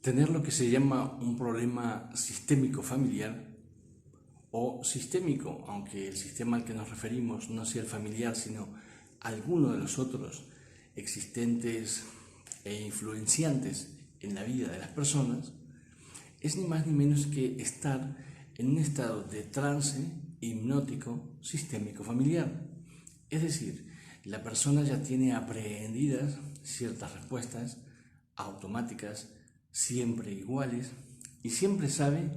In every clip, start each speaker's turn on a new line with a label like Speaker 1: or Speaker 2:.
Speaker 1: tener lo que se llama un problema sistémico familiar o sistémico, aunque el sistema al que nos referimos no sea el familiar, sino alguno de los otros existentes e influenciantes en la vida de las personas, es ni más ni menos que estar en un estado de trance hipnótico sistémico familiar. Es decir, la persona ya tiene aprehendidas ciertas respuestas automáticas, siempre iguales, y siempre sabe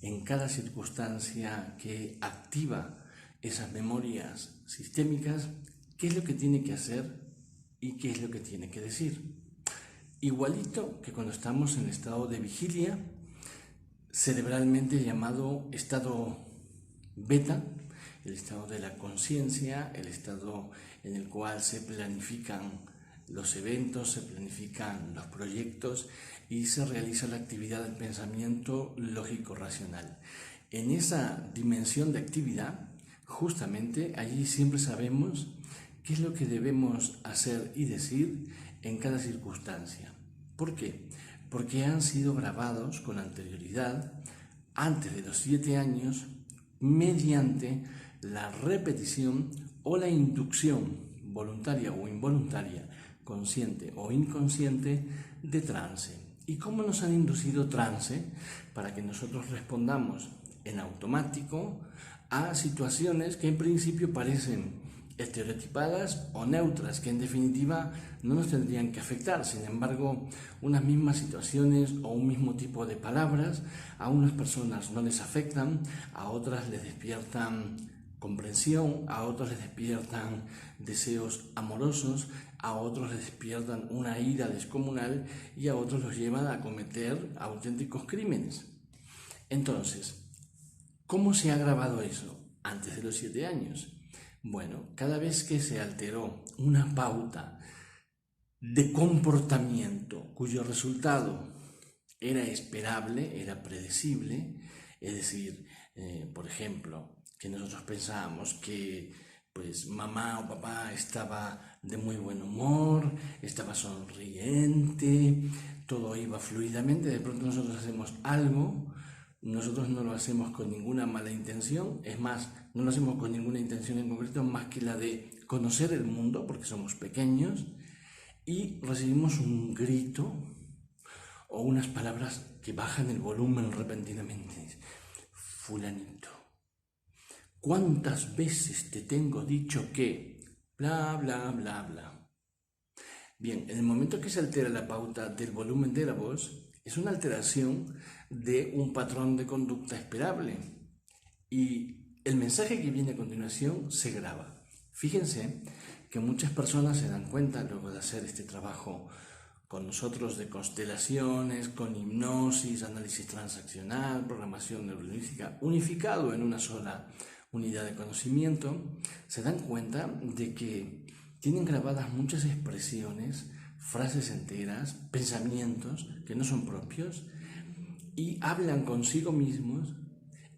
Speaker 1: en cada circunstancia que activa esas memorias sistémicas qué es lo que tiene que hacer y qué es lo que tiene que decir. Igualito que cuando estamos en estado de vigilia, cerebralmente llamado estado beta, el estado de la conciencia, el estado en el cual se planifican los eventos, se planifican los proyectos y se realiza la actividad del pensamiento lógico-racional. En esa dimensión de actividad, justamente allí siempre sabemos qué es lo que debemos hacer y decir en cada circunstancia. ¿Por qué? Porque han sido grabados con anterioridad, antes de los 7 años, mediante la repetición o la inducción voluntaria o involuntaria, consciente o inconsciente, de trance. ¿Y cómo nos han inducido trance? Para que nosotros respondamos en automático a situaciones que en principio parecen estereotipadas o neutras, que en definitiva no nos tendrían que afectar. Sin embargo, unas mismas situaciones o un mismo tipo de palabras a unas personas no les afectan, a otras les despiertan comprensión, a otros les despiertan deseos amorosos, a otros les despiertan una ira descomunal y a otros los llevan a cometer auténticos crímenes. Entonces, ¿cómo se ha grabado eso antes de los 7 años? Bueno, cada vez que se alteró una pauta de comportamiento cuyo resultado era esperable, era predecible, es decir, por ejemplo, que nosotros pensábamos que pues mamá o papá estaba de muy buen humor, estaba sonriente, todo iba fluidamente, de pronto nosotros hacemos algo. Nosotros no lo hacemos con ninguna mala intención, es más, no lo hacemos con ninguna intención en concreto más que la de conocer el mundo, porque somos pequeños, y recibimos un grito o unas palabras que bajan el volumen repentinamente. Fulanito, ¿cuántas veces te tengo dicho que? Bla, bla, bla, bla. Bien, en el momento que se altera la pauta del volumen de la voz, es una alteración de un patrón de conducta esperable y el mensaje que viene a continuación se graba. Fíjense que muchas personas se dan cuenta luego de hacer este trabajo con nosotros de constelaciones, con hipnosis, análisis transaccional, programación neurolingüística, unificado en una sola unidad de conocimiento, se dan cuenta de que tienen grabadas muchas expresiones, frases enteras, pensamientos que no son propios y hablan consigo mismos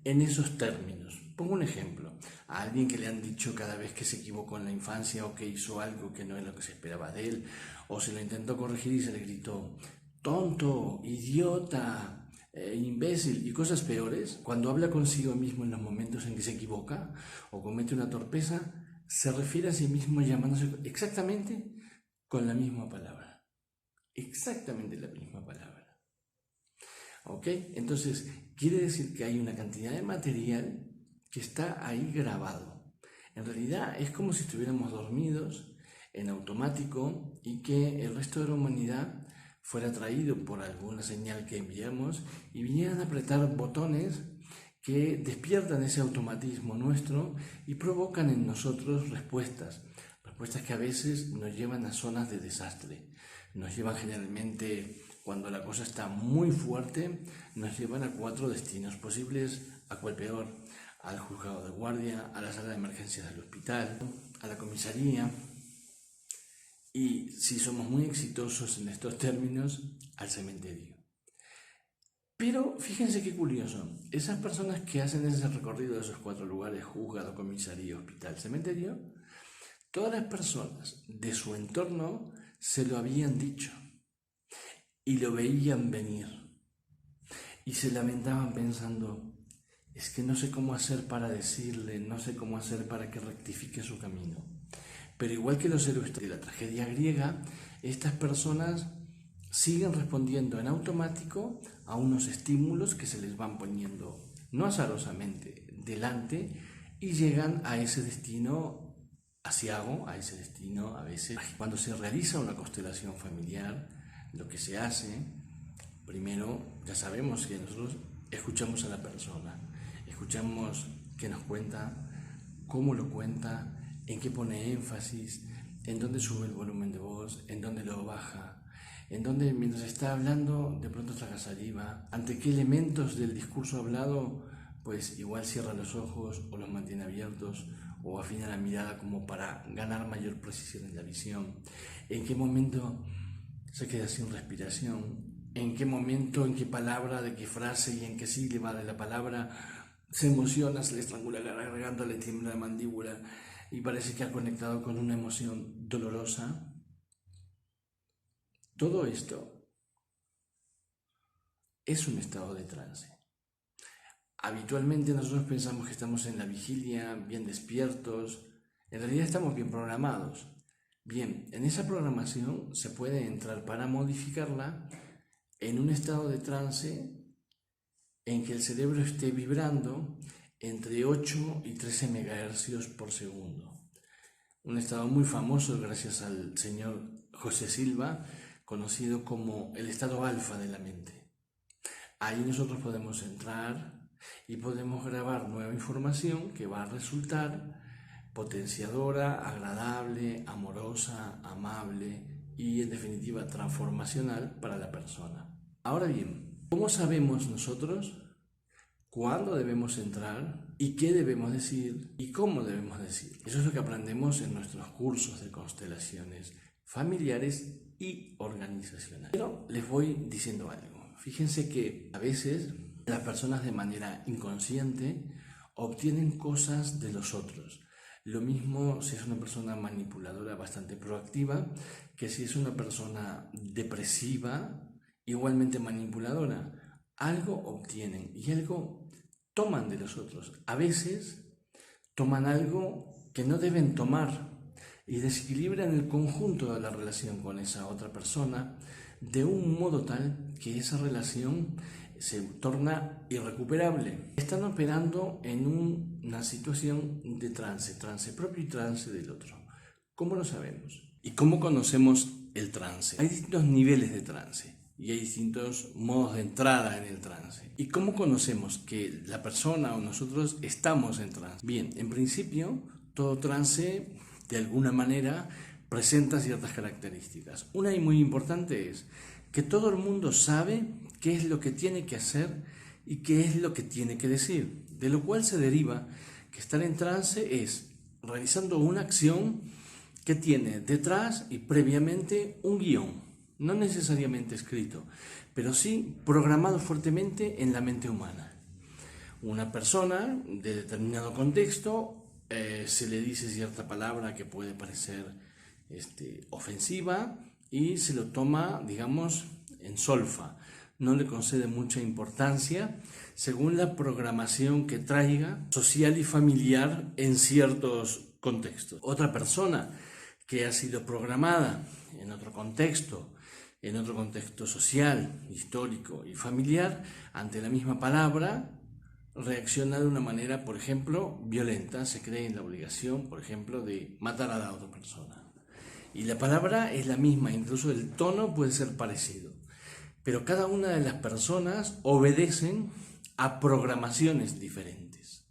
Speaker 1: en esos términos. Pongo un ejemplo. A alguien que le han dicho cada vez que se equivocó en la infancia o que hizo algo que no es lo que se esperaba de él, o se lo intentó corregir y se le gritó tonto, idiota, imbécil y cosas peores, cuando habla consigo mismo en los momentos en que se equivoca o comete una torpeza, se refiere a sí mismo llamándose exactamente con la misma palabra. Exactamente la misma palabra. ¿Ok? Entonces, quiere decir que hay una cantidad de material que está ahí grabado. En realidad es como si estuviéramos dormidos en automático y que el resto de la humanidad fuera atraído por alguna señal que enviamos y vinieran a apretar botones que despiertan ese automatismo nuestro y provocan en nosotros respuestas que a veces nos llevan a zonas de desastre. Nos llevan generalmente, cuando la cosa está muy fuerte, nos llevan a 4 destinos posibles, a cuál peor: al juzgado de guardia, a la sala de emergencias del hospital, a la comisaría y, si somos muy exitosos en estos términos, al cementerio. Pero fíjense qué curioso, esas personas que hacen ese recorrido de esos 4 lugares, juzgado, comisaría, hospital, cementerio, todas las personas de su entorno se lo habían dicho. y lo veían venir y se lamentaban pensando, es que no sé cómo hacer para decirle, no sé cómo hacer para que rectifique su camino. Pero igual que los héroes de la tragedia griega, estas personas siguen respondiendo en automático a unos estímulos que se les van poniendo, no azarosamente, delante, y llegan a ese destino aciago, a ese destino a veces. Cuando se realiza una constelación familiar, lo que se hace, primero ya sabemos que nosotros escuchamos a la persona, escuchamos qué nos cuenta, cómo lo cuenta, en qué pone énfasis, en dónde sube el volumen de voz, en dónde lo baja, en dónde mientras está hablando de pronto traga saliva, ante qué elementos del discurso hablado pues igual cierra los ojos o los mantiene abiertos o afina la mirada como para ganar mayor precisión en la visión, en qué momento se queda sin respiración, en qué momento, en qué palabra, de qué frase y en qué sílaba de la palabra se emociona, se le estrangula la garganta, le tiembla la mandíbula y parece que ha conectado con una emoción dolorosa. Todo esto es un estado de trance. Habitualmente nosotros pensamos que estamos en la vigilia, bien despiertos. En realidad estamos bien programados. Bien, en esa programación se puede entrar para modificarla en un estado de trance en que el cerebro esté vibrando entre 8 y 13 MHz por segundo. Un estado muy famoso gracias al señor José Silva, conocido como el estado alfa de la mente. Ahí nosotros podemos entrar y podemos grabar nueva información que va a resultar potenciadora, agradable, amorosa, amable y en definitiva transformacional para la persona. Ahora bien, ¿cómo sabemos nosotros cuándo debemos entrar y qué debemos decir y cómo debemos decir? Eso es lo que aprendemos en nuestros cursos de constelaciones familiares y organizacionales. Pero les voy diciendo algo. Fíjense que a veces las personas de manera inconsciente obtienen cosas de los otros. Lo mismo si es una persona manipuladora bastante proactiva que si es una persona depresiva igualmente manipuladora. Algo obtienen y algo toman de los otros. A veces toman algo que no deben tomar y desequilibran el conjunto de la relación con esa otra persona de un modo tal que esa relación se torna irrecuperable. Están operando en una situación de trance propio y trance del otro. ¿Cómo lo sabemos? ¿Y cómo conocemos el trance? Hay distintos niveles de trance y hay distintos modos de entrada en el trance. ¿Y cómo conocemos que la persona o nosotros estamos en trance? Bien, en principio, todo trance de alguna manera presenta ciertas características. Una y muy importante es que todo el mundo sabe qué es lo que tiene que hacer y qué es lo que tiene que decir, de lo cual se deriva que estar en trance es realizando una acción que tiene detrás y previamente un guión, no necesariamente escrito, pero sí programado fuertemente en la mente humana. Una persona de determinado contexto se le dice cierta palabra que puede parecer ofensiva y se lo toma, digamos, en solfa. No le concede mucha importancia según la programación que traiga social y familiar en ciertos contextos. Otra persona que ha sido programada en otro contexto social, histórico y familiar, ante la misma palabra, reacciona de una manera, por ejemplo, violenta, se cree en la obligación, por ejemplo, de matar a la otra persona. Y la palabra es la misma, incluso el tono puede ser parecido. Pero cada una de las personas obedecen a programaciones diferentes.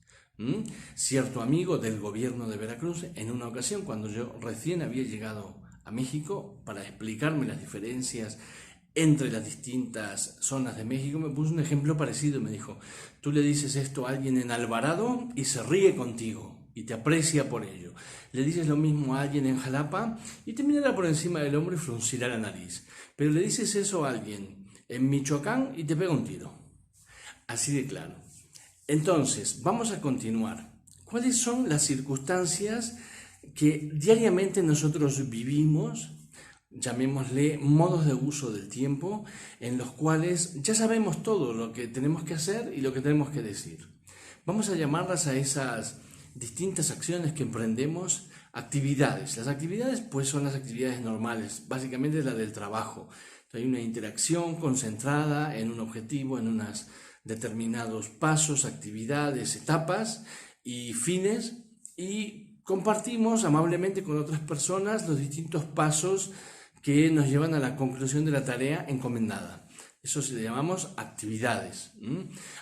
Speaker 1: Cierto amigo del gobierno de Veracruz, en una ocasión, cuando yo recién había llegado a México, para explicarme las diferencias entre las distintas zonas de México, me puso un ejemplo parecido. Me dijo, tú le dices esto a alguien en Alvarado y se ríe contigo y te aprecia por ello. Le dices lo mismo a alguien en Jalapa y te mirará por encima del hombro y fruncirá la nariz. Pero le dices eso a alguien en Michoacán y te pega un tiro. Así de claro. Entonces, vamos a continuar. ¿Cuáles son las circunstancias que diariamente nosotros vivimos llamémosle modos de uso del tiempo, en los cuales ya sabemos todo lo que tenemos que hacer y lo que tenemos que decir. Vamos a llamarlas a esas distintas acciones que emprendemos actividades. Las actividades pues son las actividades normales, básicamente la del trabajo. Hay una interacción concentrada en un objetivo, en unos determinados pasos, actividades, etapas y fines, y compartimos amablemente con otras personas los distintos pasos que nos llevan a la conclusión de la tarea encomendada. Eso se le llamamos actividades.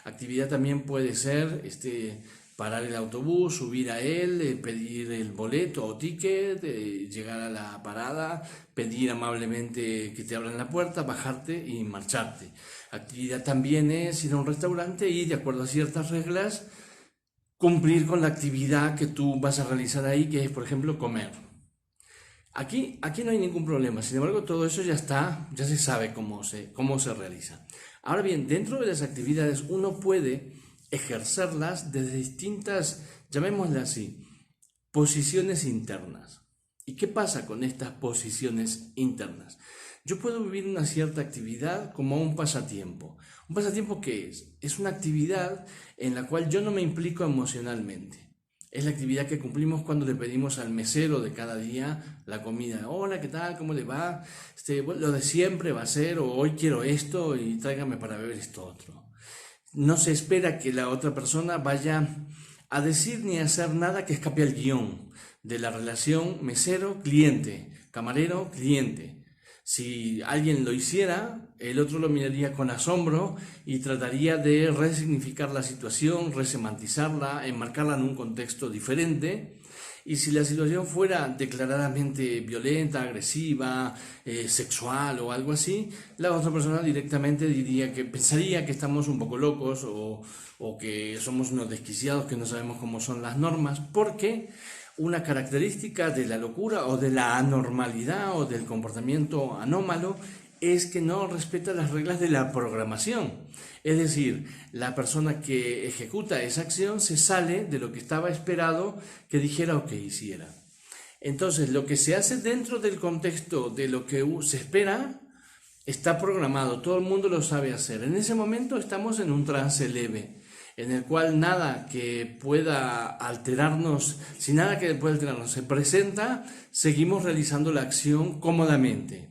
Speaker 1: Actividad también puede ser parar el autobús, subir a él, pedir el boleto o ticket, llegar a la parada, pedir amablemente que te abran la puerta, bajarte y marcharte. Actividad también es ir a un restaurante y, de acuerdo a ciertas reglas, cumplir con la actividad que tú vas a realizar ahí, que es, por ejemplo, comer. Aquí no hay ningún problema, sin embargo, todo eso ya está, ya se sabe cómo se realiza. Ahora bien, dentro de las actividades uno puede ejercerlas desde distintas, llamémoslas así, posiciones internas. ¿Y qué pasa con estas posiciones internas? Yo puedo vivir una cierta actividad como un pasatiempo. ¿Un pasatiempo qué es? Es una actividad en la cual yo no me implico emocionalmente. Es la actividad que cumplimos cuando le pedimos al mesero de cada día la comida. Hola, ¿qué tal? ¿Cómo le va? Lo de siempre va a ser, o hoy quiero esto y tráigame para beber esto otro. No se espera que la otra persona vaya a decir ni a hacer nada que escape al guión de la relación mesero-cliente, camarero-cliente. Si alguien lo hiciera, el otro lo miraría con asombro y trataría de resignificar la situación, resemantizarla, enmarcarla en un contexto diferente. Y si la situación fuera declaradamente violenta, agresiva, sexual o algo así, la otra persona directamente diría que pensaría que estamos un poco locos o que somos unos desquiciados que no sabemos cómo son las normas, porque una característica de la locura o de la anormalidad o del comportamiento anómalo es que no respeta las reglas de la programación. Es decir, la persona que ejecuta esa acción se sale de lo que estaba esperado que dijera o que hiciera. Entonces, lo que se hace dentro del contexto de lo que se espera está programado, todo el mundo lo sabe hacer. En ese momento estamos en un trance leve, en el cual nada que pueda alterarnos, si nada que pueda alterarnos se presenta, seguimos realizando la acción cómodamente.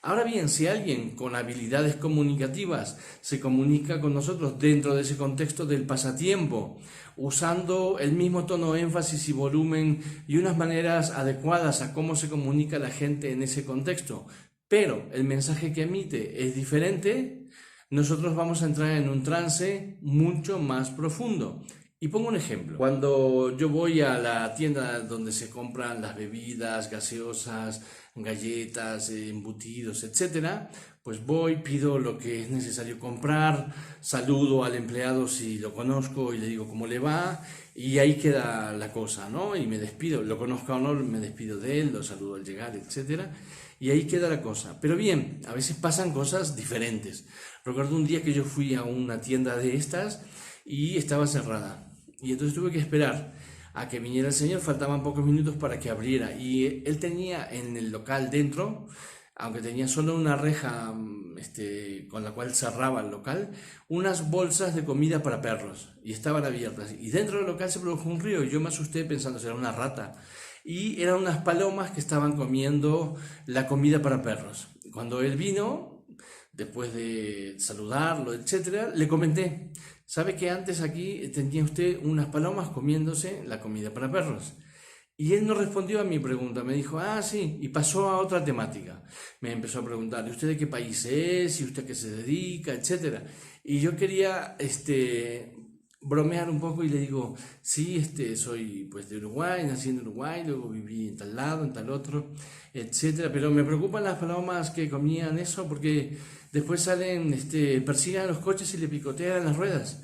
Speaker 1: Ahora bien, si alguien con habilidades comunicativas se comunica con nosotros dentro de ese contexto del pasatiempo, usando el mismo tono, énfasis y volumen y unas maneras adecuadas a cómo se comunica la gente en ese contexto, pero el mensaje que emite es diferente, nosotros vamos a entrar en un trance mucho más profundo. Y pongo un ejemplo. Cuando yo voy a la tienda donde se compran las bebidas, gaseosas, galletas, embutidos, etcétera, pues voy, pido lo que es necesario comprar, saludo al empleado si lo conozco y le digo cómo le va, y ahí queda la cosa, ¿no? Y me despido, lo conozco o no, me despido de él, lo saludo al llegar, etcétera, y ahí queda la cosa. Pero bien, a veces pasan cosas diferentes. Recuerdo un día que yo fui a una tienda de estas y estaba cerrada. Y entonces tuve que esperar a que viniera el señor, faltaban pocos minutos para que abriera. Y él tenía en el local dentro, aunque tenía solo una reja con la cual cerraba el local, unas bolsas de comida para perros. Y estaban abiertas. Y dentro del local se produjo un río y yo me asusté pensando que era una rata. Y eran unas palomas que estaban comiendo la comida para perros. Cuando él vino, después de saludarlo, etcétera, le comenté: ¿sabe que antes aquí tenía usted unas palomas comiéndose la comida para perros? Y él no respondió a mi pregunta, me dijo, ah, sí, y pasó a otra temática. Me empezó a preguntar, ¿y usted de qué país es? ¿Y usted a qué se dedica? Etcétera. Y yo quería bromear un poco y le digo, sí, soy pues de Uruguay, nací en Uruguay, luego viví en tal lado, en tal otro, etcétera. Pero me preocupan las palomas que comían eso porque después salen, persiguen a los coches y le picotean las ruedas.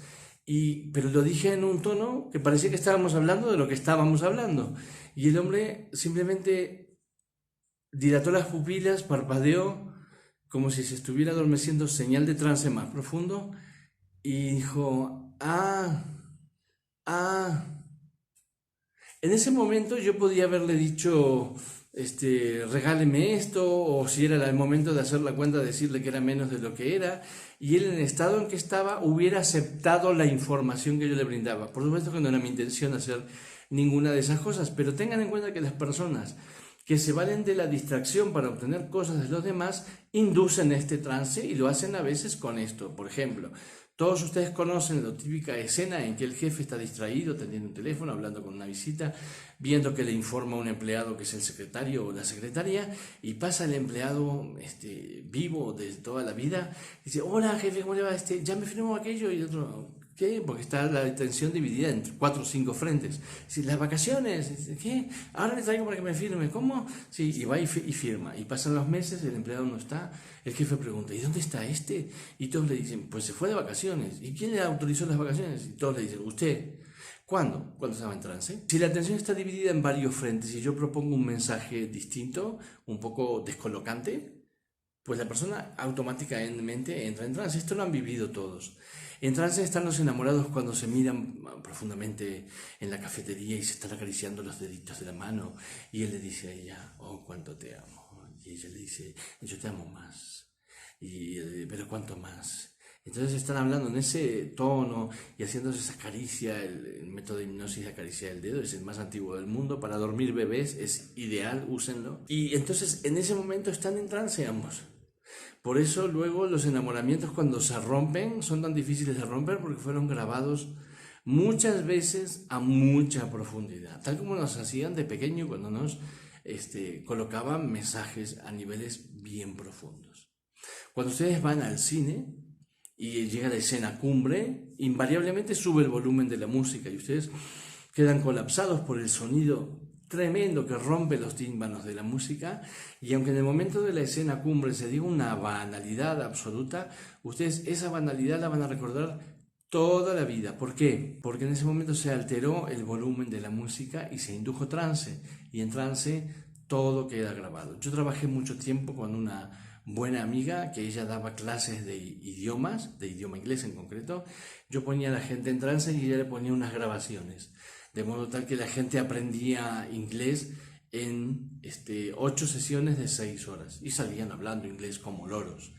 Speaker 1: Pero lo dije en un tono que parecía que estábamos hablando de lo que estábamos hablando. Y el hombre simplemente dilató las pupilas, parpadeó, como si se estuviera adormeciendo, señal de trance más profundo, y dijo, ah. En ese momento yo podía haberle dicho, regáleme esto, o si era el momento de hacer la cuenta, decirle que era menos de lo que era, y él en el estado en que estaba hubiera aceptado la información que yo le brindaba. Por supuesto que no era mi intención hacer ninguna de esas cosas, pero tengan en cuenta que las personas que se valen de la distracción para obtener cosas de los demás inducen este trance y lo hacen a veces con esto. Por ejemplo, todos ustedes conocen la típica escena en que el jefe está distraído, atendiendo un teléfono, hablando con una visita, viendo que le informa a un empleado que es el secretario o la secretaria, y pasa el empleado vivo de toda la vida, y dice: hola jefe, ¿cómo le va? Ya me firmó aquello, y el otro: ¿qué? Porque está la atención dividida en 4 o 5 frentes. Si las vacaciones, ¿qué? Ahora le traigo para que me firme. ¿Cómo? Sí, y va y firma. Y pasan los meses, el empleado no está. El jefe pregunta: ¿y dónde está este? Y todos le dicen: pues se fue de vacaciones. ¿Y quién le autorizó las vacaciones? Y todos le dicen: usted. ¿Cuándo? Cuando estaba en trance. Si la atención está dividida en varios frentes y yo propongo un mensaje distinto, un poco descolocante, pues la persona automáticamente entra en trance. Esto lo han vivido todos. En trance están los enamorados cuando se miran profundamente en la cafetería y se están acariciando los deditos de la mano, y él le dice a ella: oh, cuánto te amo. Y ella le dice: yo te amo más. Pero ¿cuánto más? Entonces están hablando en ese tono y haciéndose esa caricia. El método de hipnosis de acaricia del dedo es el más antiguo del mundo. Para dormir bebés es ideal, úsenlo. Y entonces en ese momento están en trance ambos. Por eso luego los enamoramientos, cuando se rompen, son tan difíciles de romper, porque fueron grabados muchas veces a mucha profundidad, tal como nos hacían de pequeño cuando nos colocaban mensajes a niveles bien profundos. Cuando ustedes van al cine y llega la escena cumbre, invariablemente sube el volumen de la música y ustedes quedan colapsados por el sonido tremendo que rompe los tímpanos de la música, y aunque en el momento de la escena cumbre se diga una banalidad absoluta, ustedes esa banalidad la van a recordar toda la vida. ¿Por qué? Porque en ese momento se alteró el volumen de la música y se indujo trance, y en trance todo queda grabado. Yo trabajé mucho tiempo con una buena amiga que ella daba clases de idiomas, de idioma inglés en concreto. Yo ponía a la gente en trance y ella le ponía unas grabaciones, de modo tal que la gente aprendía inglés en 8 sesiones de 6 horas y salían hablando inglés como loros.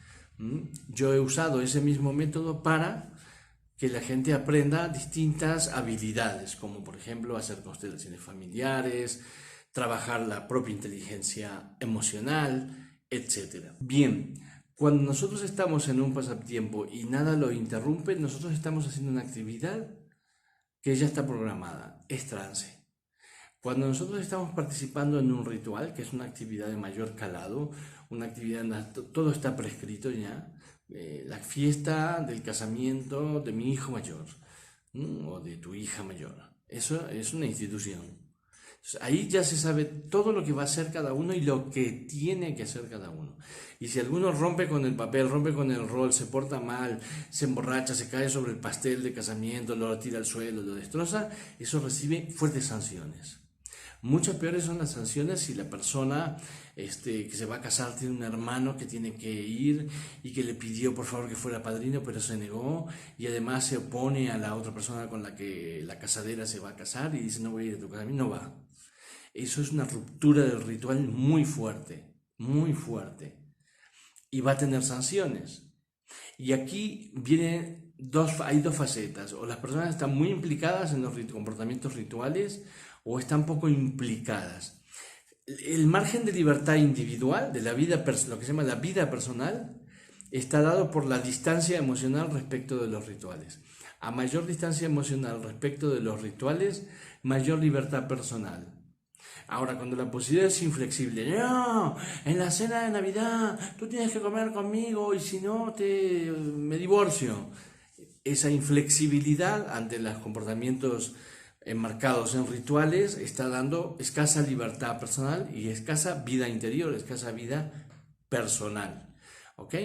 Speaker 1: Yo he usado ese mismo método para que la gente aprenda distintas habilidades, como por ejemplo hacer constelaciones familiares, trabajar la propia inteligencia emocional, etc. Bien, cuando nosotros estamos en un pasatiempo y nada lo interrumpe, nosotros estamos haciendo una actividad que ya está programada, es trance. Cuando nosotros estamos participando en un ritual, que es una actividad de mayor calado, una actividad en la que todo está prescrito ya, la fiesta del casamiento de mi hijo mayor, o de tu hija mayor, eso es una institución. Entonces, ahí ya se sabe todo lo que va a hacer cada uno y lo que tiene que hacer cada uno. Y si alguno rompe con el papel, rompe con el rol, se porta mal, se emborracha, se cae sobre el pastel de casamiento, lo tira al suelo, lo destroza, eso recibe fuertes sanciones. Muchas peores son las sanciones si la persona que se va a casar tiene un hermano que tiene que ir y que le pidió por favor que fuera padrino, pero se negó, y además se opone a la otra persona con la que la casadera se va a casar y dice: no voy a ir a tu casamiento, no va. Eso es una ruptura del ritual muy fuerte, y va a tener sanciones. Y aquí hay dos facetas: o las personas están muy implicadas en los comportamientos rituales, o están poco implicadas. El margen de libertad individual, de la vida, lo que se llama la vida personal, está dado por la distancia emocional respecto de los rituales. A mayor distancia emocional respecto de los rituales, mayor libertad personal. Ahora, cuando la posibilidad es inflexible: no, en la cena de Navidad tú tienes que comer conmigo y si no me divorcio. Esa inflexibilidad ante los comportamientos enmarcados en rituales está dando escasa libertad personal y escasa vida interior, escasa vida personal. ¿Ok?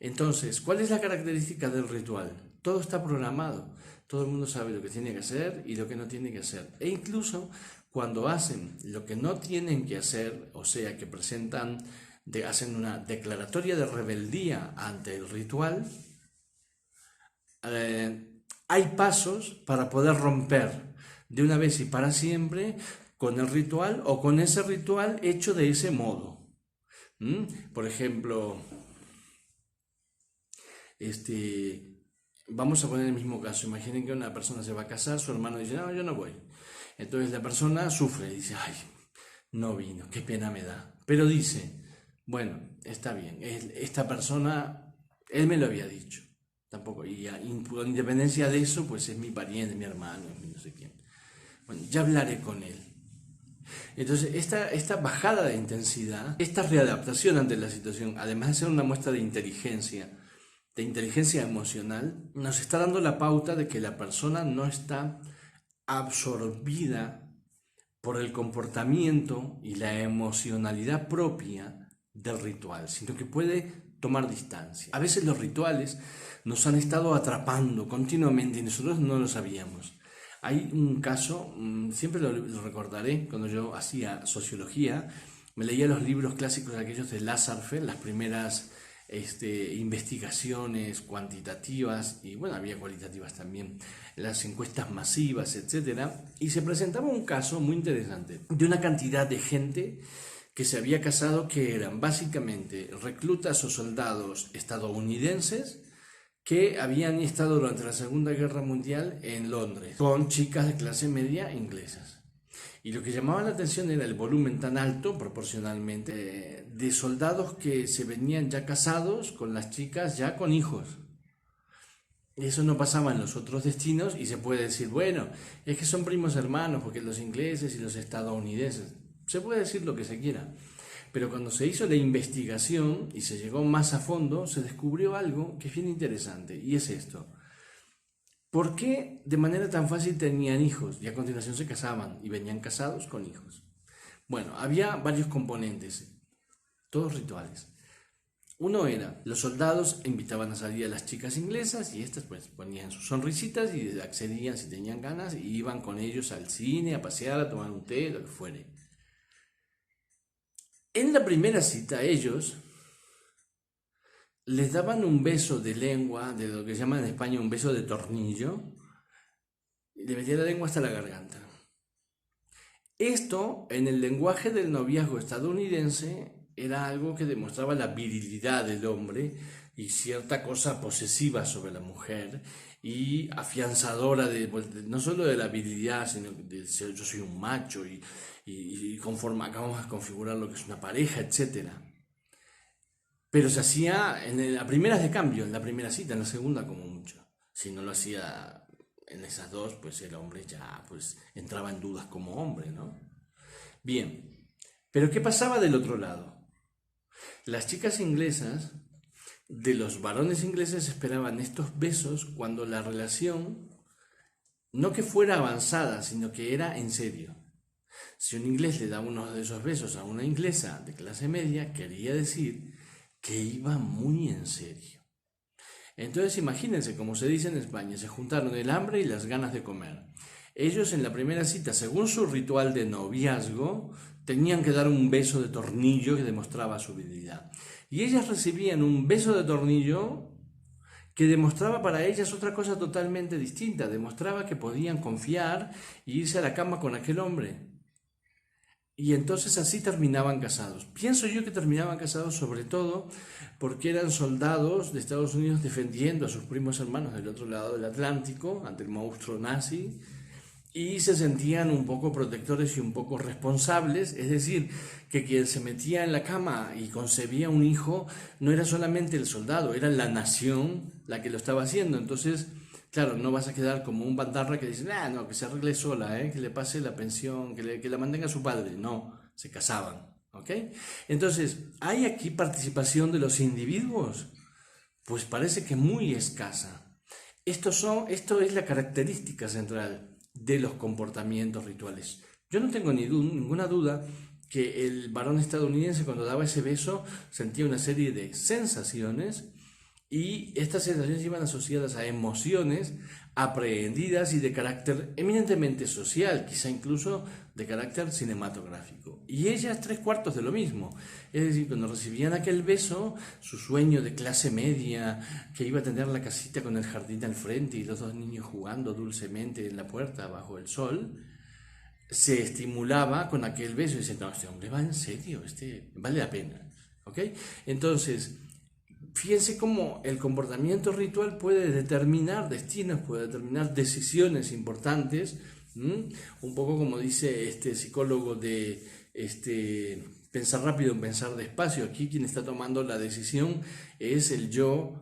Speaker 1: Entonces, ¿cuál es la característica del ritual? Todo está programado. Todo el mundo sabe lo que tiene que hacer y lo que no tiene que hacer. E incluso cuando hacen lo que no tienen que hacer, o sea, que hacen una declaratoria de rebeldía ante el ritual, hay pasos para poder romper de una vez y para siempre con el ritual o con ese ritual hecho de ese modo. Por ejemplo, vamos a poner el mismo caso. Imaginen que una persona se va a casar, su hermano dice, no, yo no voy. Entonces la persona sufre, dice, ay, no vino, qué pena me da. Pero dice, bueno, está bien, esta persona, él me lo había dicho, tampoco, y con independencia de eso, pues es mi pariente, mi hermano, no sé quién. Bueno, ya hablaré con él. Entonces, esta bajada de intensidad, esta readaptación ante la situación, además de ser una muestra de inteligencia emocional, nos está dando la pauta de que la persona no está absorbida por el comportamiento y la emocionalidad propia del ritual, sino que puede tomar distancia. A veces los rituales nos han estado atrapando continuamente y nosotros no lo sabíamos. Hay un caso, siempre lo recordaré, cuando yo hacía sociología, me leía los libros clásicos aquellos de Lasarfe, las primeras investigaciones cuantitativas, y bueno, había cualitativas también, las encuestas masivas, etcétera, y se presentaba un caso muy interesante de una cantidad de gente que se había casado, que eran básicamente reclutas o soldados estadounidenses que habían estado durante la Segunda Guerra Mundial en Londres con chicas de clase media inglesas. Y lo que llamaba la atención era el volumen tan alto, proporcionalmente, de soldados que se venían ya casados con las chicas, ya con hijos. Eso no pasaba en los otros destinos y se puede decir, bueno, es que son primos hermanos, porque los ingleses y los estadounidenses, se puede decir lo que se quiera. Pero cuando se hizo la investigación y se llegó más a fondo, se descubrió algo que es bien interesante, y es esto. ¿Por qué de manera tan fácil tenían hijos y a continuación se casaban y venían casados con hijos? Bueno, había varios componentes, todos rituales. Uno era, los soldados invitaban a salir a las chicas inglesas y estas pues ponían sus sonrisitas y accedían si tenían ganas y iban con ellos al cine, a pasear, a tomar un té, lo que fuere. En la primera cita ellos les daban un beso de lengua, de lo que llaman en España un beso de tornillo, y le metían la lengua hasta la garganta. Esto, en el lenguaje del noviazgo estadounidense, era algo que demostraba la virilidad del hombre y cierta cosa posesiva sobre la mujer y afianzadora no solo de la virilidad, sino de yo soy un macho y conforme acabamos de configurar lo que es una pareja, etc. Pero se hacía en las primeras de cambio, en la primera cita, en la segunda como mucho. Si no lo hacía en esas dos, pues el hombre ya pues entraba en dudas como hombre, ¿no? Bien, pero ¿qué pasaba del otro lado? Las chicas inglesas, de los varones ingleses, esperaban estos besos cuando la relación, no que fuera avanzada, sino que era en serio. Si un inglés le daba uno de esos besos a una inglesa de clase media, quería decir que iba muy en serio. Entonces imagínense, como se dice en España, se juntaron el hambre y las ganas de comer. Ellos en la primera cita, según su ritual de noviazgo, tenían que dar un beso de tornillo que demostraba su virilidad. Y ellas recibían un beso de tornillo que demostraba para ellas otra cosa totalmente distinta. Demostraba que podían confiar y irse a la cama con aquel hombre. Y entonces así terminaban casados. Pienso yo que terminaban casados sobre todo porque eran soldados de Estados Unidos defendiendo a sus primos hermanos del otro lado del Atlántico ante el monstruo nazi y se sentían un poco protectores y un poco responsables, es decir, que quien se metía en la cama y concebía un hijo no era solamente el soldado, era la nación la que lo estaba haciendo. Entonces, claro, no vas a quedar como un bandarra que dice, no, que se arregle sola, que le pase la pensión, que la mantenga su padre. No, se casaban, ¿ok? Entonces, ¿hay aquí participación de los individuos? Pues parece que muy escasa. Esto es la característica central de los comportamientos rituales. Yo no tengo ninguna duda que el varón estadounidense cuando daba ese beso sentía una serie de sensaciones y estas sensaciones iban asociadas a emociones aprehendidas y de carácter eminentemente social, quizá incluso de carácter cinematográfico. Y ellas 3/4 de lo mismo. Es decir, cuando recibían aquel beso, su sueño de clase media, que iba a tener la casita con el jardín al frente y los dos niños jugando dulcemente en la puerta bajo el sol, se estimulaba con aquel beso y dice, no, este hombre va en serio, este vale la pena, ¿ok? Entonces, fíjense cómo el comportamiento ritual puede determinar destinos, puede determinar decisiones importantes, un poco como dice este psicólogo de pensar rápido, pensar despacio. Aquí quien está tomando la decisión es el yo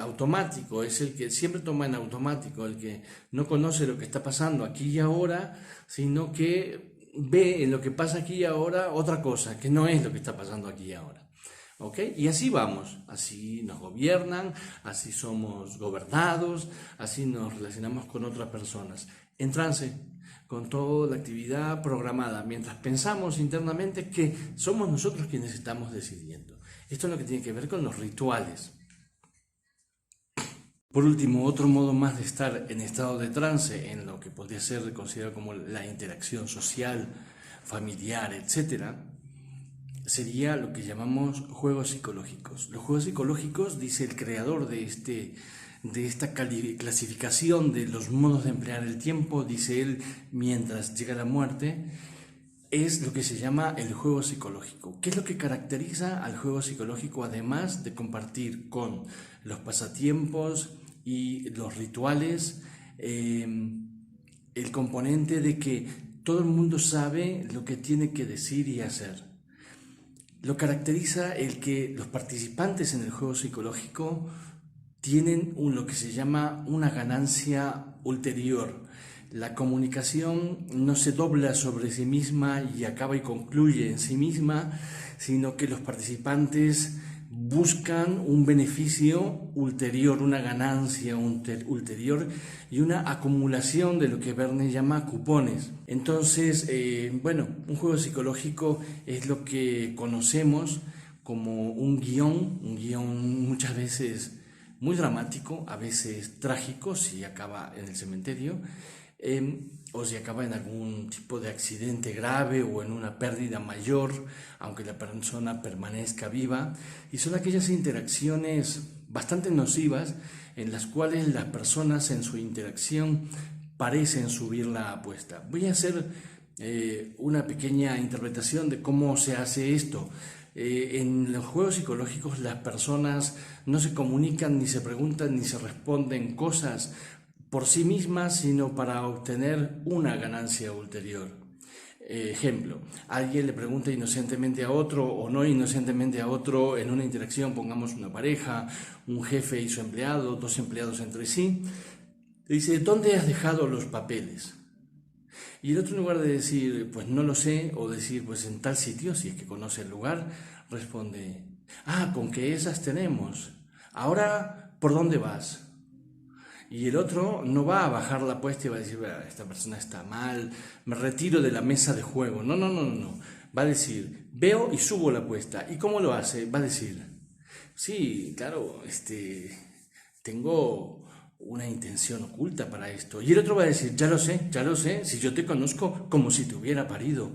Speaker 1: automático, es el que siempre toma en automático, el que no conoce lo que está pasando aquí y ahora, sino que ve en lo que pasa aquí y ahora otra cosa, que no es lo que está pasando aquí y ahora. ¿Ok? Y así vamos, así nos gobiernan, así somos gobernados, así nos relacionamos con otras personas. En trance, con toda la actividad programada, mientras pensamos internamente que somos nosotros quienes estamos decidiendo. Esto es lo que tiene que ver con los rituales. Por último, otro modo más de estar en estado de trance, en lo que podría ser considerado como la interacción social, familiar, etcétera, sería lo que llamamos juegos psicológicos. Los juegos psicológicos, dice el creador de esta clasificación de los modos de emplear el tiempo, dice él, mientras llega la muerte, es lo que se llama el juego psicológico. ¿Qué es lo que caracteriza al juego psicológico, además de compartir con los pasatiempos y los rituales, el componente de que todo el mundo sabe lo que tiene que decir y hacer? Lo caracteriza el que los participantes en el juego psicológico tienen lo que se llama una ganancia ulterior. La comunicación no se dobla sobre sí misma y acaba y concluye en sí misma, sino que los participantes buscan un beneficio ulterior, una ganancia ulterior y una acumulación de lo que Verne llama cupones. Entonces, un juego psicológico es lo que conocemos como un guión muchas veces muy dramático, a veces trágico si acaba en el cementerio, o si acaba en algún tipo de accidente grave o en una pérdida mayor, aunque la persona permanezca viva, y son aquellas interacciones bastante nocivas en las cuales las personas en su interacción parecen subir la apuesta. Voy a hacer una pequeña interpretación de cómo se hace esto. En los juegos psicológicos las personas no se comunican, ni se preguntan, ni se responden cosas por sí mismas, sino para obtener una ganancia ulterior. Ejemplo, alguien le pregunta inocentemente a otro o no inocentemente a otro en una interacción, pongamos una pareja, un jefe y su empleado, dos empleados entre sí, le dice, ¿dónde has dejado los papeles? Y el otro, en lugar de decir, pues no lo sé, o decir, pues en tal sitio, si es que conoce el lugar, responde, con que esas tenemos. Ahora, ¿por dónde vas? Y el otro no va a bajar la apuesta y va a decir, esta persona está mal, me retiro de la mesa de juego. No. Va a decir, veo y subo la apuesta. ¿Y cómo lo hace? Va a decir, sí, claro, tengo una intención oculta para esto. Y el otro va a decir, ya lo sé, si yo te conozco como si te hubiera parido.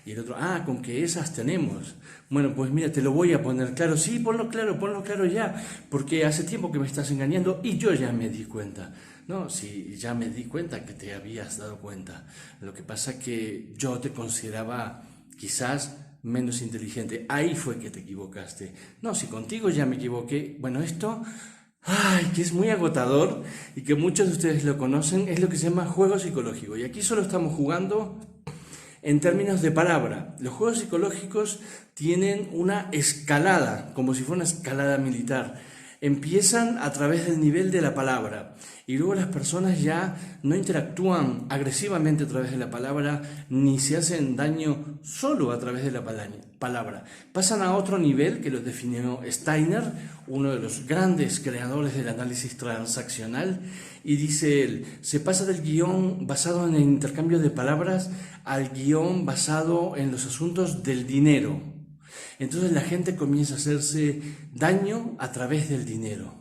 Speaker 1: Y el otro, con que esas tenemos. Bueno, pues mira, te lo voy a poner claro. Sí, ponlo claro ya, porque hace tiempo que me estás engañando y yo ya me di cuenta. No, sí, ya me di cuenta que te habías dado cuenta. Lo que pasa que yo te consideraba quizás menos inteligente. Ahí fue que te equivocaste. No, si contigo ya me equivoqué. Bueno, esto... que es muy agotador y que muchos de ustedes lo conocen, es lo que se llama juego psicológico. Y aquí solo estamos jugando en términos de palabra. Los juegos psicológicos tienen una escalada, como si fuera una escalada militar. Empiezan a través del nivel de la palabra y luego las personas ya no interactúan agresivamente a través de la palabra ni se hacen daño solo a través de la palabra. Pasan a otro nivel que lo definió Steiner, uno de los grandes creadores del análisis transaccional, y dice él, se pasa del guión basado en el intercambio de palabras al guión basado en los asuntos del dinero. Entonces la gente comienza a hacerse daño a través del dinero.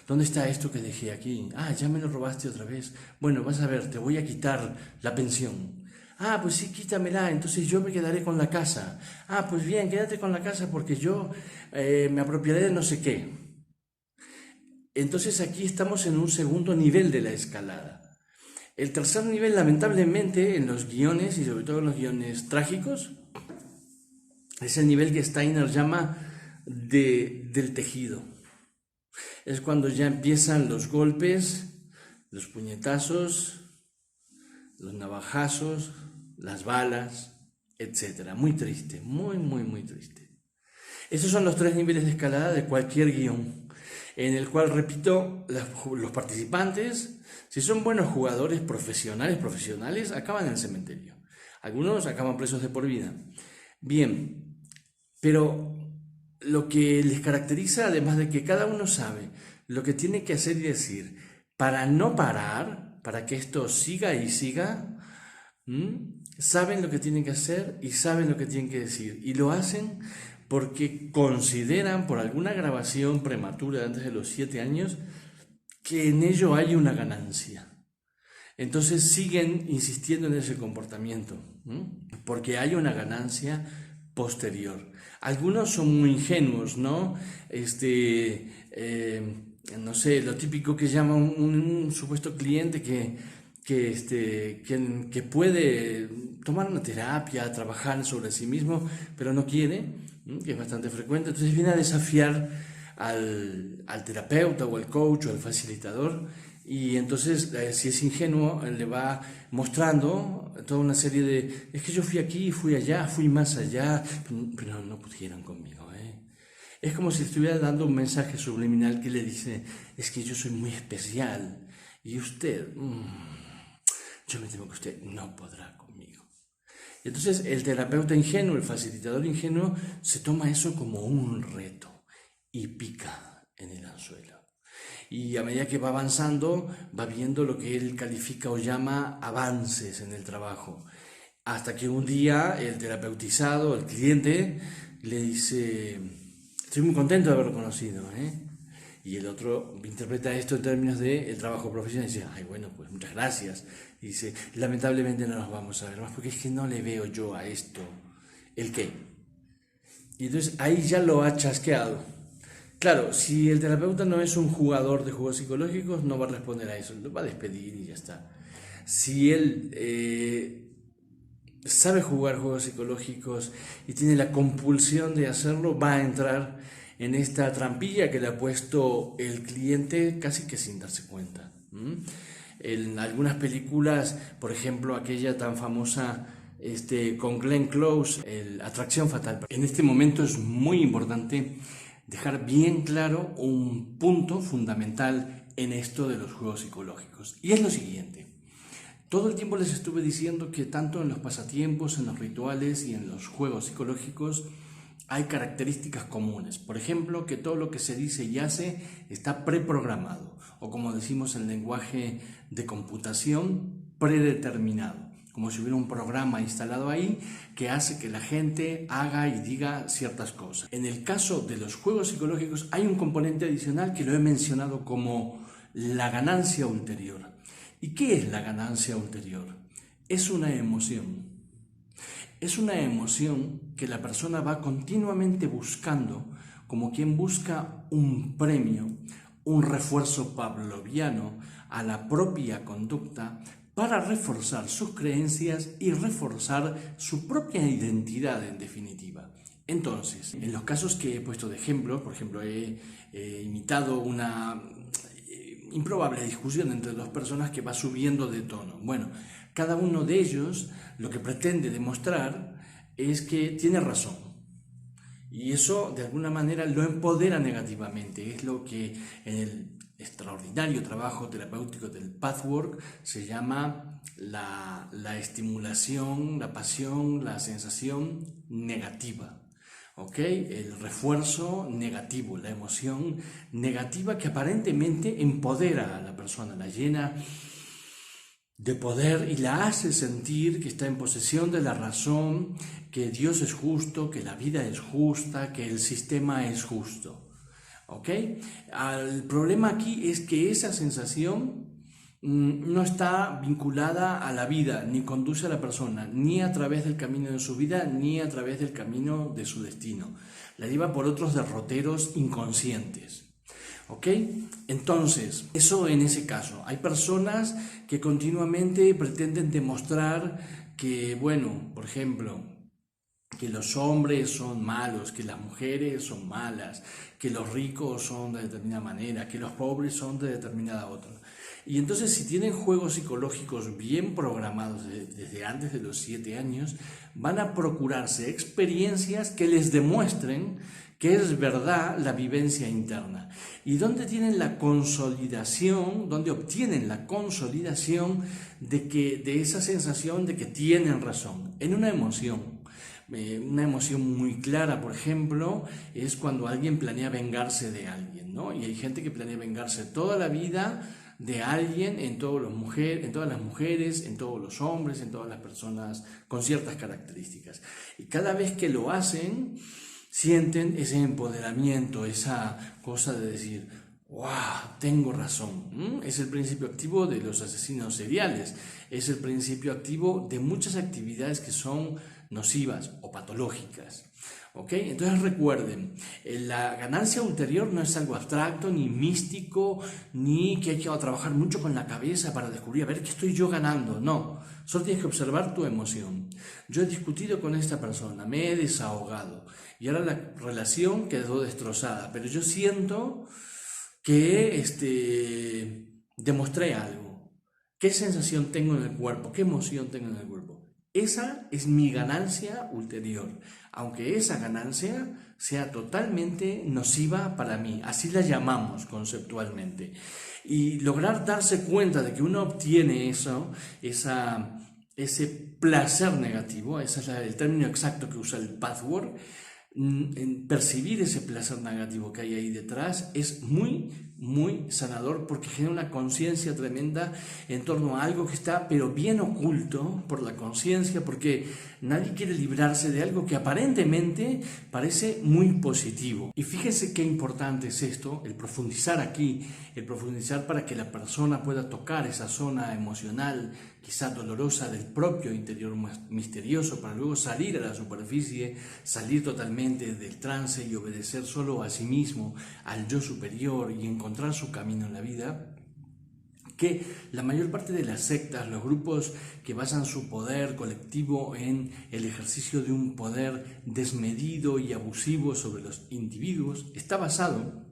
Speaker 1: ¿Dónde está esto que dejé aquí? Ya me lo robaste otra vez. Bueno, vas a ver, te voy a quitar la pensión. Pues sí, quítamela, entonces yo me quedaré con la casa. Pues bien, quédate con la casa porque yo me apropiaré de no sé qué. Entonces aquí estamos en un segundo nivel de la escalada. El tercer nivel, lamentablemente, en los guiones y sobre todo en los guiones trágicos, es el nivel que Steiner llama del tejido. Es cuando ya empiezan los golpes, los puñetazos, los navajazos, las balas, etc. Muy triste, muy triste. Esos son los 3 niveles de escalada de cualquier guión, en el cual, repito, los participantes, si son buenos jugadores profesionales, acaban en el cementerio. Algunos acaban presos de por vida. Bien, pero lo que les caracteriza, además de que cada uno sabe lo que tiene que hacer y decir para no parar, para que esto siga y siga, saben lo que tienen que hacer y saben lo que tienen que decir. Y lo hacen porque consideran, por alguna grabación prematura de antes de los 7 años, que en ello hay una ganancia. Entonces siguen insistiendo en ese comportamiento, porque hay una ganancia posterior. Algunos son muy ingenuos, ¿no? No sé, lo típico que llama un supuesto cliente que puede tomar una terapia, trabajar sobre sí mismo, pero no quiere, que es bastante frecuente. Entonces viene a desafiar al terapeuta o al coach o al facilitador, y entonces si es ingenuo le va mostrando toda una serie de: es que yo fui aquí, fui allá, fui más allá, pero no pudieron conmigo, ¿eh? Es como si estuviera dando un mensaje subliminal que le dice: es que yo soy muy especial y usted, yo me temo que usted no podrá conmigo. Y entonces el terapeuta ingenuo, el facilitador ingenuo, se toma eso como un reto y pica en el anzuelo. Y a medida que va avanzando, va viendo lo que él califica o llama avances en el trabajo. Hasta que un día el terapeutizado, el cliente, le dice: estoy muy contento de haberlo conocido, ¿eh? Y el otro interpreta esto en términos del trabajo profesional y dice: ay, bueno, pues muchas gracias. Y dice: lamentablemente no nos vamos a ver más porque es que no le veo yo a esto el qué. Y entonces ahí ya lo ha chasqueado. Claro, si el terapeuta no es un jugador de juegos psicológicos, no va a responder a eso, lo va a despedir y ya está. Si él sabe jugar juegos psicológicos y tiene la compulsión de hacerlo, va a entrar en esta trampilla que le ha puesto el cliente casi que sin darse cuenta. En algunas películas, por ejemplo, aquella tan famosa con Glenn Close, Atracción Fatal. En este momento es muy importante dejar bien claro un punto fundamental en esto de los juegos psicológicos. Y es lo siguiente. Todo el tiempo les estuve diciendo que tanto en los pasatiempos, en los rituales y en los juegos psicológicos hay características comunes. Por ejemplo, que todo lo que se dice y hace está preprogramado, o como decimos en lenguaje de computación, predeterminado. Como si hubiera un programa instalado ahí que hace que la gente haga y diga ciertas cosas. En el caso de los juegos psicológicos hay un componente adicional que lo he mencionado como la ganancia ulterior. ¿Y qué es la ganancia ulterior? Es una emoción. Es una emoción que la persona va continuamente buscando, como quien busca un premio, un refuerzo pavloviano a la propia conducta, para reforzar sus creencias y reforzar su propia identidad en definitiva. Entonces, en los casos que he puesto de ejemplo, por ejemplo, he imitado una improbable discusión entre dos personas que va subiendo de tono. Bueno, cada uno de ellos lo que pretende demostrar es que tiene razón. Y eso de alguna manera lo empodera negativamente. Es lo que en el extraordinario trabajo terapéutico del pathwork se llama la estimulación, la pasión, la sensación negativa. ¿Ok? El refuerzo negativo, la emoción negativa que aparentemente empodera a la persona, la llena de poder y la hace sentir que está en posesión de la razón, que Dios es justo, que la vida es justa, que el sistema es justo. ¿Ok? El problema aquí es que esa sensación no está vinculada a la vida, ni conduce a la persona, ni a través del camino de su vida, ni a través del camino de su destino. La lleva por otros derroteros inconscientes. ¿Ok? Entonces, eso en ese caso. Hay personas que continuamente pretenden demostrar que, bueno, por ejemplo, que los hombres son malos, que las mujeres son malas, que los ricos son de determinada manera, que los pobres son de determinada otra. Y entonces si tienen juegos psicológicos bien programados desde antes de los 7 años, van a procurarse experiencias que les demuestren que es verdad la vivencia interna. ¿Y dónde tienen la consolidación, dónde obtienen la consolidación de esa sensación de que tienen razón? En una emoción. Una emoción muy clara, por ejemplo, es cuando alguien planea vengarse de alguien, ¿no? Y hay gente que planea vengarse toda la vida de alguien en todas las mujeres, en todos los hombres, en todas las personas con ciertas características. Y cada vez que lo hacen, sienten ese empoderamiento, esa cosa de decir, ¡wow! Tengo razón. Es el principio activo de los asesinos seriales. Es el principio activo de muchas actividades que son nocivas o patológicas. ¿Ok? Entonces recuerden, la ganancia ulterior no es algo abstracto, ni místico, ni que hay que trabajar mucho con la cabeza para descubrir, a ver, ¿qué estoy yo ganando? No, solo tienes que observar tu emoción. Yo he discutido con esta persona, me he desahogado y ahora la relación quedó destrozada, pero yo siento que demostré algo. ¿Qué sensación tengo en el cuerpo? ¿Qué emoción tengo en el cuerpo? Esa es mi ganancia ulterior, aunque esa ganancia sea totalmente nociva para mí, así la llamamos conceptualmente. Y lograr darse cuenta de que uno obtiene ese placer negativo, ese es el término exacto que usa el Pathwork, en percibir ese placer negativo que hay ahí detrás es muy sanador porque genera una conciencia tremenda en torno a algo que está pero bien oculto por la conciencia, porque nadie quiere librarse de algo que aparentemente parece muy positivo. Y fíjese qué importante es esto, el profundizar aquí, el profundizar para que la persona pueda tocar esa zona emocional, quizá dolorosa del propio interior misterioso, para luego salir a la superficie, salir totalmente del trance y obedecer solo a sí mismo, al yo superior y encontrar su camino en la vida. Que la mayor parte de las sectas, los grupos que basan su poder colectivo en el ejercicio de un poder desmedido y abusivo sobre los individuos, está basado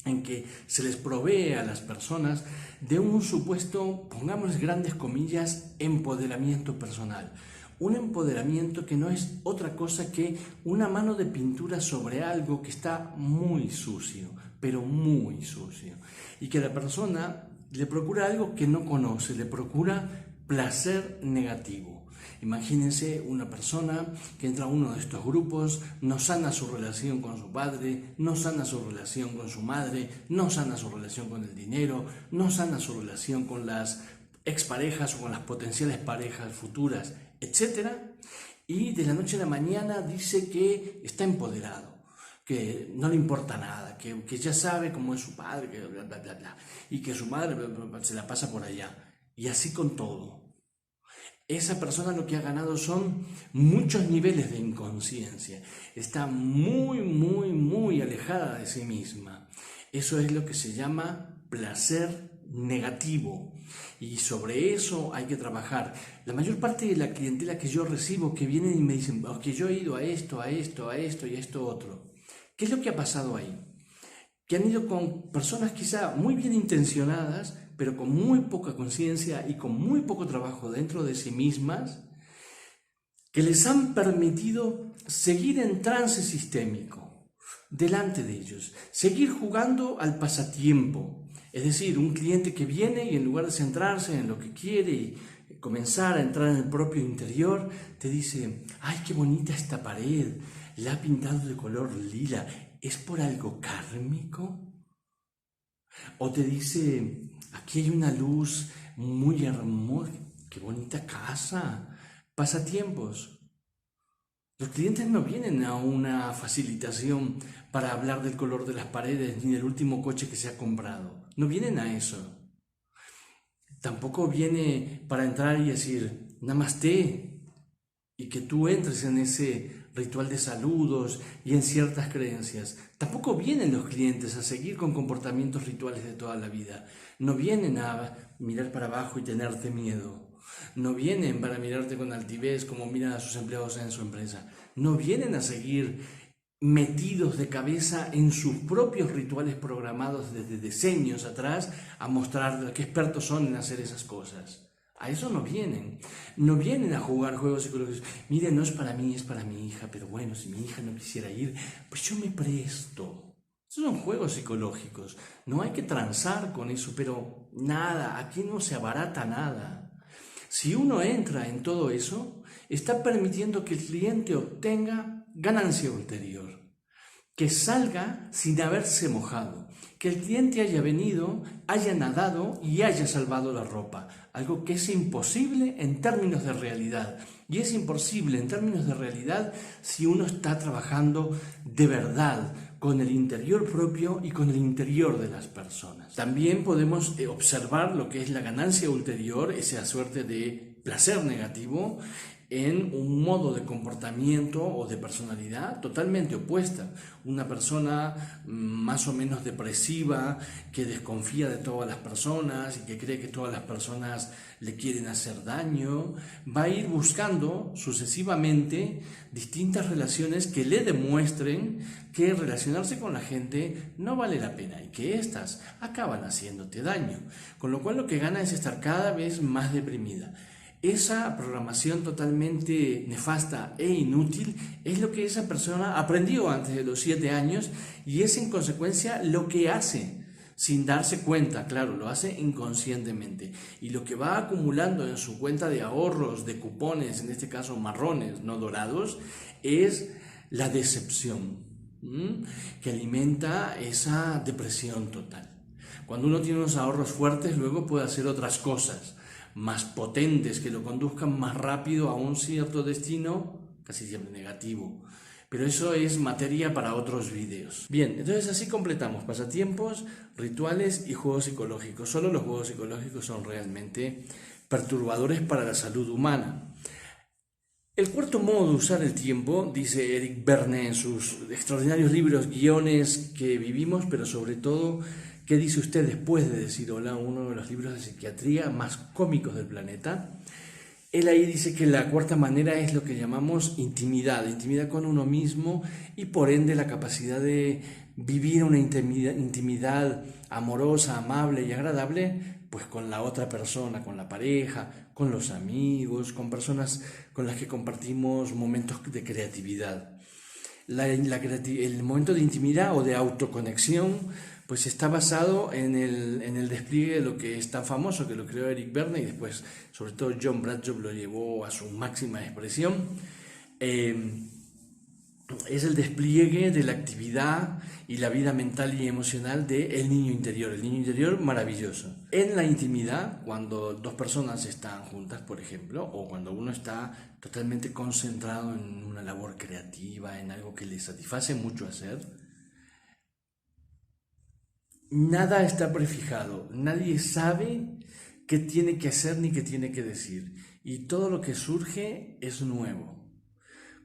Speaker 1: en que se les provee a las personas de un supuesto, pongamos grandes comillas, empoderamiento personal. Un empoderamiento que no es otra cosa que una mano de pintura sobre algo que está muy sucio, pero muy sucio. Y que la persona le procura algo que no conoce, le procura placer negativo. Imagínense una persona que entra a uno de estos grupos, no sana su relación con su padre, no sana su relación con su madre, no sana su relación con el dinero, no sana su relación con las exparejas o con las potenciales parejas futuras, etc. Y de la noche a la mañana dice que está empoderado, que no le importa nada, que ya sabe cómo es su padre, que bla, bla, bla, bla, y que su madre se la pasa por allá. Y así con todo. Esa persona lo que ha ganado son muchos niveles de inconsciencia. Está muy alejada de sí misma. Eso es lo que se llama placer negativo. Y sobre eso hay que trabajar. La mayor parte de la clientela que yo recibo que vienen y me dicen que yo he ido a esto y a esto otro. ¿Qué es lo que ha pasado ahí? Que han ido con personas quizá muy bien intencionadas, pero con muy poca conciencia y con muy poco trabajo dentro de sí mismas, que les han permitido seguir en trance sistémico delante de ellos, seguir jugando al pasatiempo. Es decir, un cliente que viene y en lugar de centrarse en lo que quiere y comenzar a entrar en el propio interior, te dice, ¡ay, qué bonita esta pared! La ha pintado de color lila. ¿Es por algo kármico? O te dice, aquí hay una luz muy hermosa, qué bonita casa, pasatiempos. Los clientes no vienen a una facilitación para hablar del color de las paredes ni del último coche que se ha comprado. No vienen a eso. Tampoco viene para entrar y decir, namaste, y que tú entres en ese ritual de saludos y en ciertas creencias. Tampoco vienen los clientes a seguir con comportamientos rituales de toda la vida. No vienen a mirar para abajo y tenerte miedo. No vienen para mirarte con altivez como miran a sus empleados en su empresa. No vienen a seguir metidos de cabeza en sus propios rituales programados desde decenios atrás a mostrar qué expertos son en hacer esas cosas. A eso no vienen. No vienen a jugar juegos psicológicos. Mire, no es para mí, es para mi hija, pero bueno, si mi hija no quisiera ir, pues yo me presto. Esos son juegos psicológicos. No hay que transar con eso, pero nada, aquí no se abarata nada. Si uno entra en todo eso, está permitiendo que el cliente obtenga ganancia ulterior, que salga sin haberse mojado, que el cliente haya venido, haya nadado y haya salvado la ropa, algo que es imposible en términos de realidad. Y es imposible en términos de realidad si uno está trabajando de verdad con el interior propio y con el interior de las personas. También podemos observar lo que es la ganancia ulterior, esa suerte de placer negativo, en un modo de comportamiento o de personalidad totalmente opuesta. Una persona más o menos depresiva, que desconfía de todas las personas y que cree que todas las personas le quieren hacer daño, va a ir buscando sucesivamente distintas relaciones que le demuestren que relacionarse con la gente no vale la pena y que éstas acaban haciéndote daño. Con lo cual lo que gana es estar cada vez más deprimida. Esa programación totalmente nefasta e inútil es lo que esa persona aprendió antes de los 7 años y es en consecuencia lo que hace sin darse cuenta, claro, lo hace inconscientemente. Y lo que va acumulando en su cuenta de ahorros, de cupones, en este caso marrones, no dorados, es la decepción, que alimenta esa depresión total. Cuando uno tiene unos ahorros fuertes, luego puede hacer otras cosas más potentes que lo conduzcan más rápido a un cierto destino, casi siempre negativo. Pero eso es materia para otros vídeos. Bien, entonces así completamos pasatiempos, rituales y juegos psicológicos. Solo los juegos psicológicos son realmente perturbadores para la salud humana. El cuarto modo de usar el tiempo, dice Eric Berne en sus extraordinarios libros, Guiones que vivimos, pero sobre todo, ¿qué dice usted después de decir hola? Uno de los libros de psiquiatría más cómicos del planeta. Él ahí dice que la cuarta manera es lo que llamamos intimidad con uno mismo y por ende la capacidad de vivir una intimidad amorosa, amable y agradable, pues con la otra persona, con la pareja, con los amigos, con personas con las que compartimos momentos de creatividad. El momento de intimidad o de autoconexión pues está basado en el despliegue de lo que es tan famoso, que lo creó Eric Berne y después sobre todo John Bradshaw lo llevó a su máxima expresión. Es el despliegue de la actividad y la vida mental y emocional del niño interior, el niño interior maravilloso. En la intimidad, cuando dos personas están juntas, por ejemplo, o cuando uno está totalmente concentrado en una labor creativa, en algo que le satisface mucho hacer, nada está prefijado, nadie sabe qué tiene que hacer ni qué tiene que decir, y todo lo que surge es nuevo.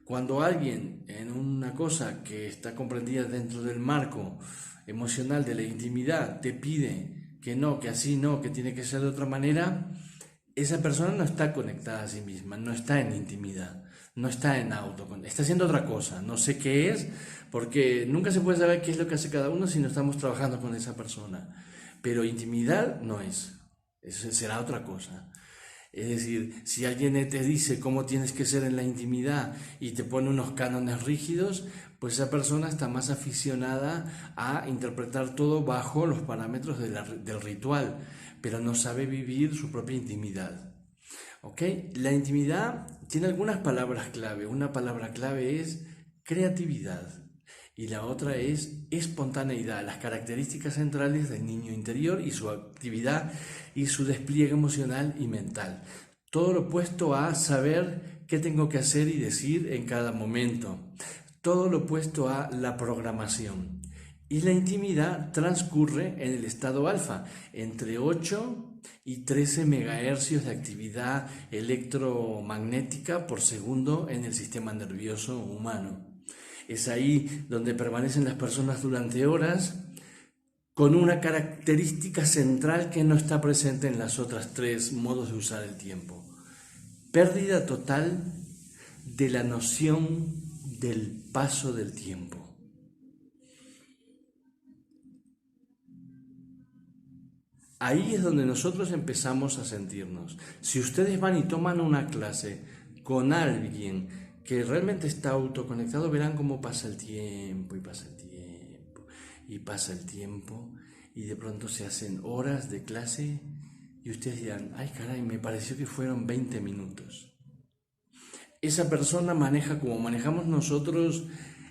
Speaker 1: Cuando alguien en una cosa que está comprendida dentro del marco emocional de la intimidad te pide que no, que así no, que tiene que ser de otra manera, esa persona no está conectada a sí misma, no está en intimidad, no está en está haciendo otra cosa, no sé qué es, porque nunca se puede saber qué es lo que hace cada uno si no estamos trabajando con esa persona. Pero intimidad no es, eso será otra cosa. Es decir, si alguien te dice cómo tienes que ser en la intimidad y te pone unos cánones rígidos, pues esa persona está más aficionada a interpretar todo bajo los parámetros del ritual, pero no sabe vivir su propia intimidad. ¿Ok? La intimidad tiene algunas palabras clave. Una palabra clave es creatividad y la otra es espontaneidad, las características centrales del niño interior y su actividad y su despliegue emocional y mental. Todo lo opuesto a saber qué tengo que hacer y decir en cada momento. Todo lo opuesto a la programación. Y la intimidad transcurre en el estado alfa, entre 8 y 13 megahercios de actividad electromagnética por segundo en el sistema nervioso humano. Es ahí donde permanecen las personas durante horas, con una característica central que no está presente en las otras 3 modos de usar el tiempo. Pérdida total de la noción del paso del tiempo. Ahí es donde nosotros empezamos a sentirnos. Si ustedes van y toman una clase con alguien que realmente está autoconectado, verán cómo pasa el tiempo y pasa el tiempo y pasa el tiempo, y de pronto se hacen horas de clase y ustedes dirán, ay caray, me pareció que fueron 20 minutos. Esa persona maneja como manejamos nosotros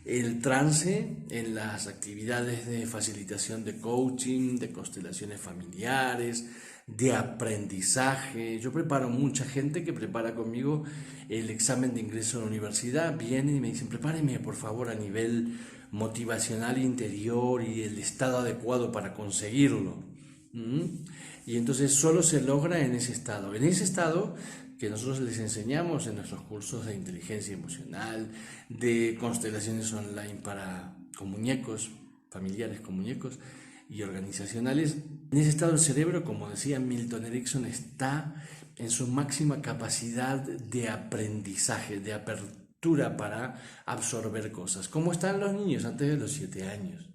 Speaker 1: el trance en las actividades de facilitación de coaching, de constelaciones familiares, de aprendizaje. Yo preparo mucha gente que prepara conmigo el examen de ingreso a la universidad. Vienen y me dicen, prepáreme por favor a nivel motivacional interior y el estado adecuado para conseguirlo. Y entonces solo se logra en ese estado. En ese estado que nosotros les enseñamos en nuestros cursos de inteligencia emocional, de constelaciones online con muñecos, familiares con muñecos y organizacionales. En ese estado el cerebro, como decía Milton Erickson, está en su máxima capacidad de aprendizaje, de apertura para absorber cosas. Como están los niños antes de los 7 años.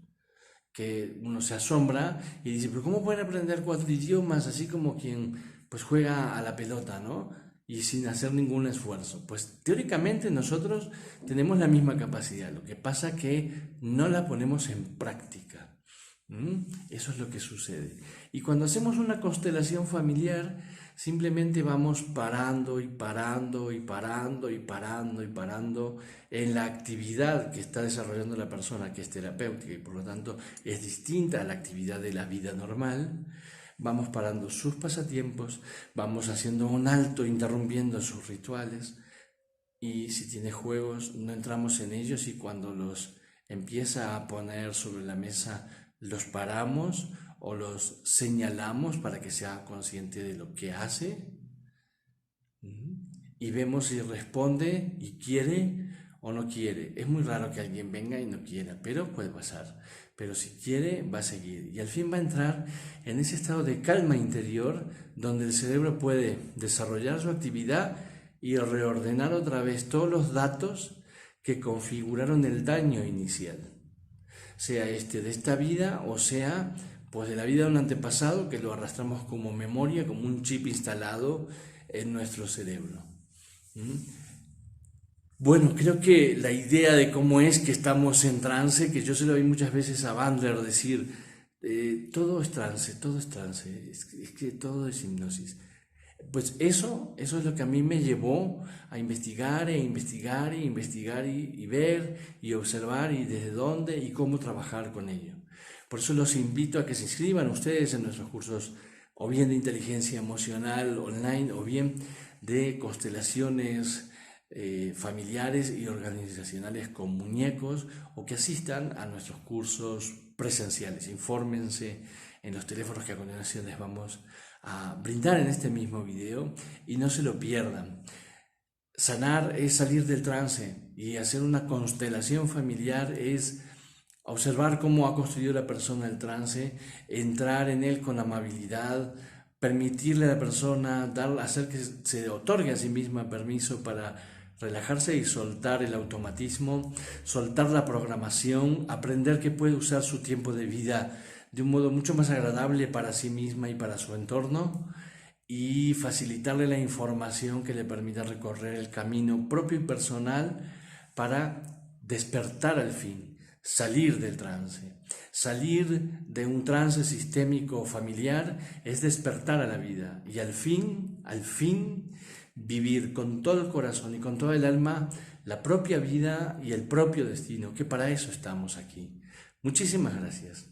Speaker 1: Que uno se asombra y dice, pero ¿cómo pueden aprender 4 idiomas así como quien pues juega a la pelota, ¿no? Y sin hacer ningún esfuerzo? Pues teóricamente nosotros tenemos la misma capacidad, lo que pasa que no la ponemos en práctica. Eso es lo que sucede. Y cuando hacemos una constelación familiar, simplemente vamos parando y parando y parando y parando y parando en la actividad que está desarrollando la persona, que es terapéutica y por lo tanto es distinta a la actividad de la vida normal. Vamos parando sus pasatiempos, vamos haciendo un alto, interrumpiendo sus rituales, y si tiene juegos no entramos en ellos, y cuando los empieza a poner sobre la mesa los paramos o los señalamos para que sea consciente de lo que hace, y vemos si responde y quiere o no quiere. Es muy raro que alguien venga y no quiera, pero puede pasar. Pero si quiere, va a seguir. Y al fin va a entrar en ese estado de calma interior donde el cerebro puede desarrollar su actividad y reordenar otra vez todos los datos que configuraron el daño inicial. Sea este de esta vida o sea pues de la vida de un antepasado que lo arrastramos como memoria, como un chip instalado en nuestro cerebro. Bueno, creo que la idea de cómo es que estamos en trance, que yo se lo oí muchas veces a Bandler decir, todo es trance, es que todo es hipnosis. Pues eso es lo que a mí me llevó a investigar y ver y observar y desde dónde y cómo trabajar con ello. Por eso los invito a que se inscriban ustedes en nuestros cursos, o bien de inteligencia emocional online, o bien de constelaciones familiares y organizacionales con muñecos, o que asistan a nuestros cursos presenciales. Infórmense en los teléfonos que a continuación les vamos a brindar en este mismo video y no se lo pierdan. Sanar es salir del trance, y hacer una constelación familiar es observar cómo ha construido la persona el trance, entrar en él con amabilidad, permitirle a la persona, hacer que se otorgue a sí misma permiso para relajarse y soltar el automatismo, soltar la programación, aprender que puede usar su tiempo de vida de un modo mucho más agradable para sí misma y para su entorno, y facilitarle la información que le permita recorrer el camino propio y personal para despertar al fin, salir del trance. Salir de un trance sistémico familiar es despertar a la vida y al fin, vivir con todo el corazón y con toda el alma la propia vida y el propio destino, que para eso estamos aquí. Muchísimas gracias.